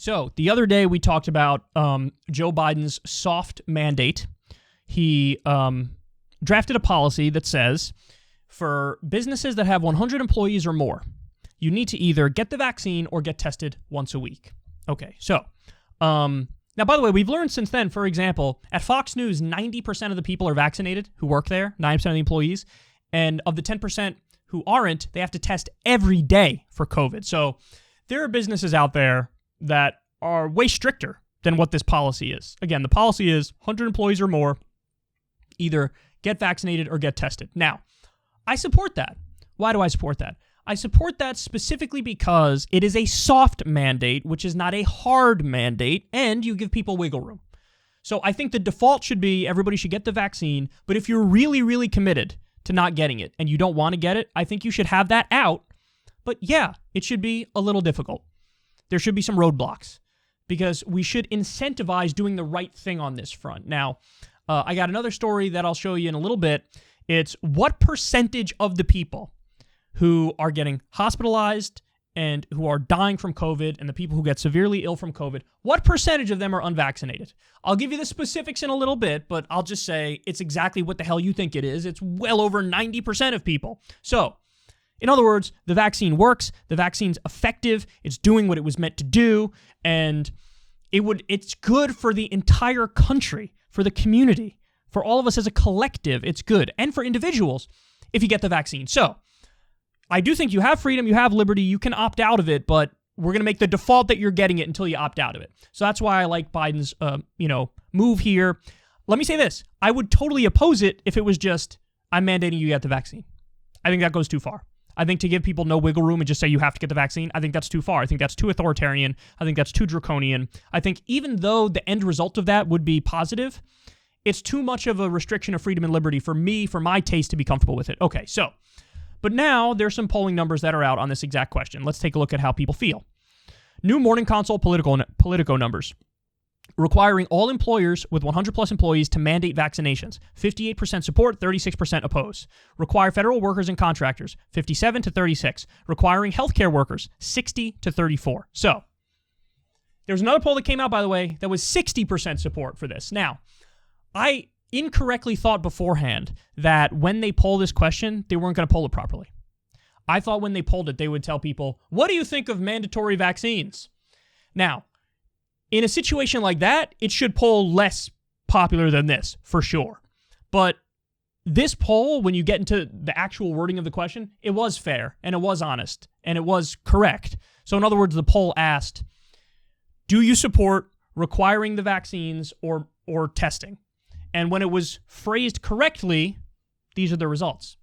So the other day we talked about Joe Biden's soft mandate. He drafted a policy that says for businesses that have 100 employees or more, you need to either get the vaccine or get tested once a week. Okay, so now, by the way, we've learned since then, for example, at Fox News, 90% of the people are vaccinated who work there, 9% of the employees, and of the 10% who aren't, they have to test every day for COVID. So there are businesses out there that are way stricter than what this policy is. Again, the policy is 100 employees or more, either get vaccinated or get tested. Now, I support that. Why do I support that? I support that specifically because it is a soft mandate, which is not a hard mandate, and you give people wiggle room. So I think the default should be everybody should get the vaccine, but if you're really, really committed to not getting it and you don't want to get it, I think you should have that out. But yeah, it should be a little difficult. There should be some roadblocks because we should incentivize doing the right thing on this front. Now, I got another story that I'll show you in a little bit. It's what percentage of the people who are getting hospitalized and who are dying from COVID and the people who get severely ill from COVID, what percentage of them are unvaccinated? I'll give you the specifics in a little bit, but I'll just say it's exactly what the hell you think it is. It's well over 90% of people. So, in other words, the vaccine works, the vaccine's effective, it's doing what it was meant to do, and it's good for the entire country, for the community, for all of us as a collective, it's good, and for individuals if you get the vaccine. So, I do think you have freedom, you have liberty, you can opt out of it, but we're going to make the default that you're getting it until you opt out of it. So that's why I like Biden's, move here. Let me say this. I would totally oppose it if it was just, I'm mandating you get the vaccine. I think that goes too far. I think to give people no wiggle room and just say you have to get the vaccine, I think that's too far. I think that's too authoritarian. I think that's too draconian. I think even though the end result of that would be positive, it's too much of a restriction of freedom and liberty for me, for my taste, to be comfortable with it. Okay, so, but now there's some polling numbers that are out on this exact question. Let's take a look at how people feel. New Morning Consult Politico numbers. Requiring all employers with 100 plus employees to mandate vaccinations. 58% support, 36% oppose. Require federal workers and contractors. 57 to 36. Requiring healthcare workers. 60 to 34. So, there's another poll that came out, by the way, that was 60% support for this. Now, I incorrectly thought beforehand that when they poll this question, they weren't going to poll it properly. I thought when they polled it, they would tell people, what do you think of mandatory vaccines? Now, in a situation like that, it should poll less popular than this, for sure. But this poll, when you get into the actual wording of the question, it was fair, and it was honest, and it was correct. So in other words, the poll asked, do you support requiring the vaccines or testing? And when it was phrased correctly, these are the results.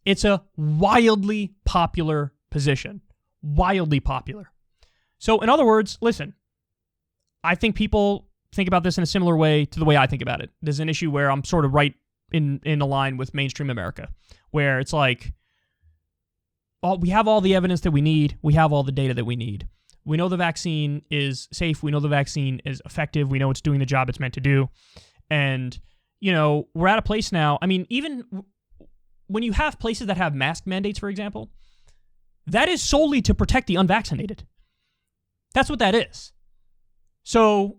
It's a wildly popular position. Wildly popular. So in other words, listen, I think people think about this in a similar way to the way I think about it. There's an issue where I'm sort of right in a line with mainstream America, where it's like, we have all the evidence that we need. We have all the data that we need. We know the vaccine is safe. We know the vaccine is effective. We know it's doing the job it's meant to do. And, we're at a place now, I mean, even when you have places that have mask mandates, for example, that is solely to protect the unvaccinated. That's what that is. So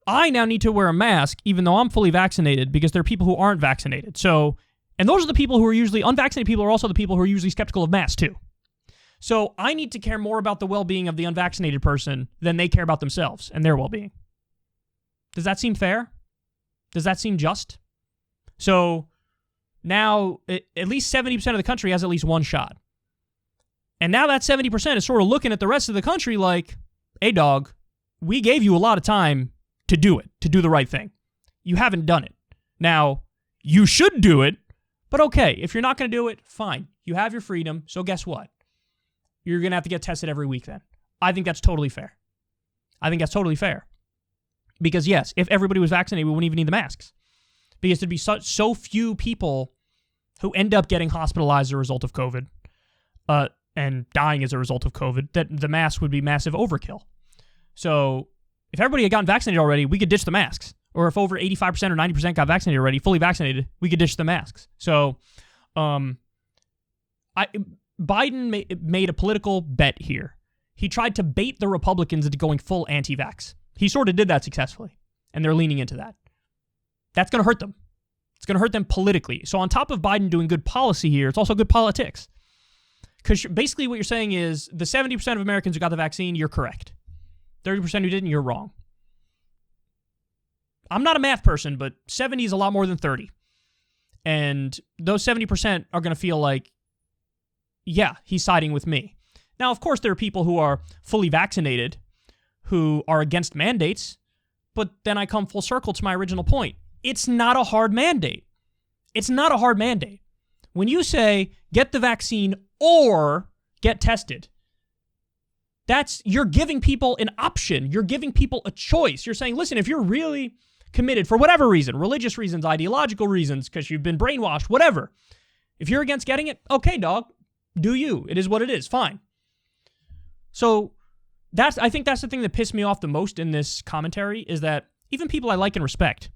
I now need to wear a mask even though I'm fully vaccinated because there are people who aren't vaccinated. So, and those are the people who are usually, unvaccinated people are also the people who are usually skeptical of masks too. So I need to care more about the well-being of the unvaccinated person than they care about themselves and their well-being. Does that seem fair? Does that seem just? So now at least 70% of the country has at least one shot. And now that 70% is sort of looking at the rest of the country like, hey dog, we gave you a lot of time to do it, to do the right thing. You haven't done it. Now, you should do it, but okay, if you're not going to do it, fine. You have your freedom, so guess what? You're going to have to get tested every week then. I think that's totally fair. Because yes, if everybody was vaccinated, we wouldn't even need the masks. Because there'd be so few people who end up getting hospitalized as a result of COVID and dying as a result of COVID, that the mask would be massive overkill. So if everybody had gotten vaccinated already, we could ditch the masks. Or if over 85% or 90% got vaccinated already, fully vaccinated, we could ditch the masks. So Biden made a political bet here. he tried to bait the Republicans into going full anti-vax. He sort of did that successfully, and they're leaning into that. That's going to hurt them. It's going to hurt them politically. So on top of Biden doing good policy here, it's also good politics. Because basically what you're saying is the 70% of Americans who got the vaccine, you're correct. 30% who didn't, you're wrong. I'm not a math person, but 70 is a lot more than 30. And those 70% are going to feel like, yeah, he's siding with me. Now, of course, there are people who are fully vaccinated who are against mandates, but then I come full circle to my original point. It's not a hard mandate. It's not a hard mandate. When you say, get the vaccine or get tested, you're giving people an option. You're giving people a choice. You're saying, listen, if you're really committed for whatever reason, religious reasons, ideological reasons, because you've been brainwashed, whatever, if you're against getting it, okay, dog, do you. It is what it is. Fine. So I think that's the thing that pissed me off the most in this commentary is that even people I like and respect,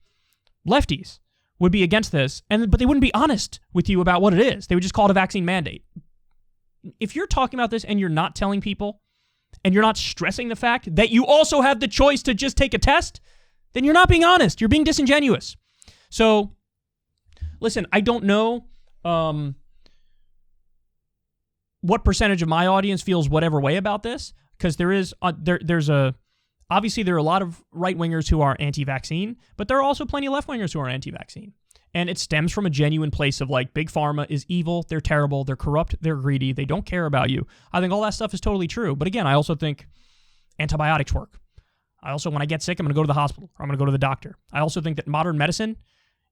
lefties, would be against this, but they wouldn't be honest with you about what it is. They would just call it a vaccine mandate. If you're talking about this and you're not telling people, and you're not stressing the fact that you also have the choice to just take a test, then you're not being honest. You're being disingenuous. So, listen, I don't know what percentage of my audience feels whatever way about this, because obviously there are a lot of right-wingers who are anti-vaccine, but there are also plenty of left-wingers who are anti-vaccine. And it stems from a genuine place of like, big pharma is evil, they're terrible, they're corrupt, they're greedy, they don't care about you. I think all that stuff is totally true. But again, I also think antibiotics work. I also, when I get sick, I'm going to go to the hospital, or I'm going to go to the doctor. I also think that modern medicine,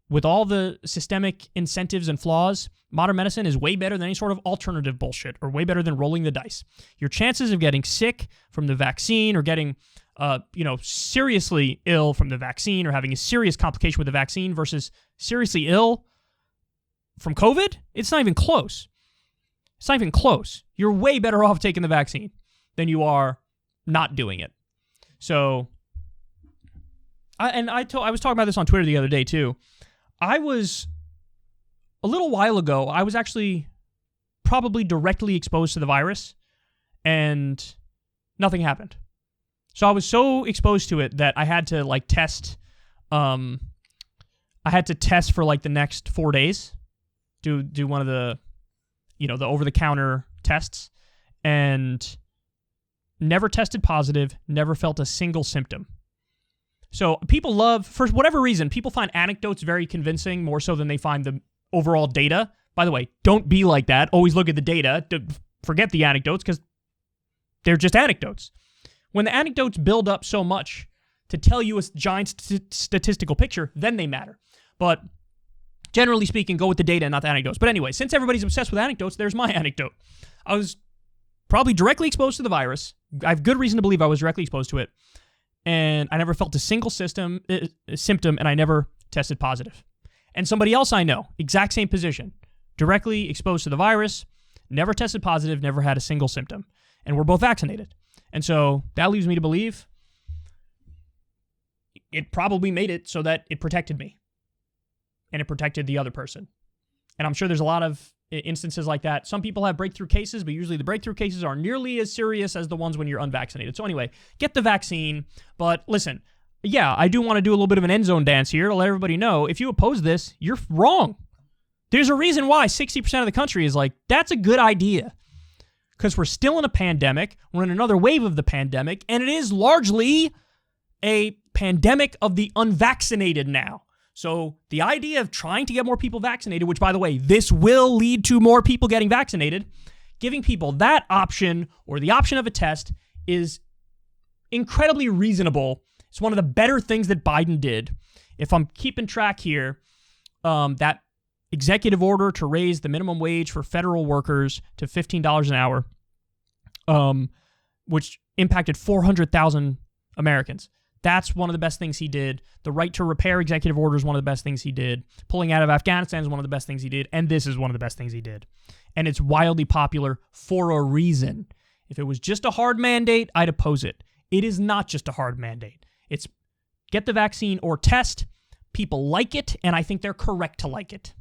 with all the systemic incentives and flaws, modern medicine is way better than any sort of alternative bullshit, or way better than rolling the dice. Your chances of getting sick from the vaccine, or getting seriously ill from the vaccine, or having a serious complication with the vaccine versus seriously ill from COVID, it's not even close. It's not even close. You're way better off taking the vaccine than you are not doing it. So, I was talking about this on Twitter the other day too. A little while ago, I was actually probably directly exposed to the virus, and nothing happened. So I was so exposed to it that I had to test. I had to test for the next 4 days. Do one of the, the over-the-counter tests, and never tested positive. Never felt a single symptom. So people love, for whatever reason, people find anecdotes very convincing more so than they find the overall data. By the way, don't be like that. Always look at the data. Forget the anecdotes because they're just anecdotes. When the anecdotes build up so much to tell you a giant statistical picture, then they matter. But generally speaking, go with the data and not the anecdotes. But anyway, since everybody's obsessed with anecdotes, there's my anecdote. I was probably directly exposed to the virus. I have good reason to believe I was directly exposed to it. And I never felt a single symptom, and I never tested positive. And somebody else I know, exact same position, directly exposed to the virus, never tested positive, never had a single symptom. And we're both vaccinated. And so that leaves me to believe it probably made it so that it protected me. And it protected the other person. And I'm sure there's a lot of instances like that. Some people have breakthrough cases, but usually the breakthrough cases are nearly as serious as the ones when you're unvaccinated. So anyway, get the vaccine. But listen, yeah, I do want to do a little bit of an end zone dance here to let everybody know, if you oppose this, you're wrong. There's a reason why 60% of the country is like, that's a good idea. Because we're still in a pandemic. We're in another wave of the pandemic. And it is largely a pandemic of the unvaccinated now. So the idea of trying to get more people vaccinated, which, by the way, this will lead to more people getting vaccinated, giving people that option or the option of a test is incredibly reasonable. It's one of the better things that Biden did. If I'm keeping track here, that executive order to raise the minimum wage for federal workers to $15 an hour, which impacted 400,000 Americans. That's one of the best things he did. The right to repair executive order is one of the best things he did. Pulling out of Afghanistan is one of the best things he did. And this is one of the best things he did. And it's wildly popular for a reason. If it was just a hard mandate, I'd oppose it. It is not just a hard mandate. It's get the vaccine or test. People like it, and I think they're correct to like it.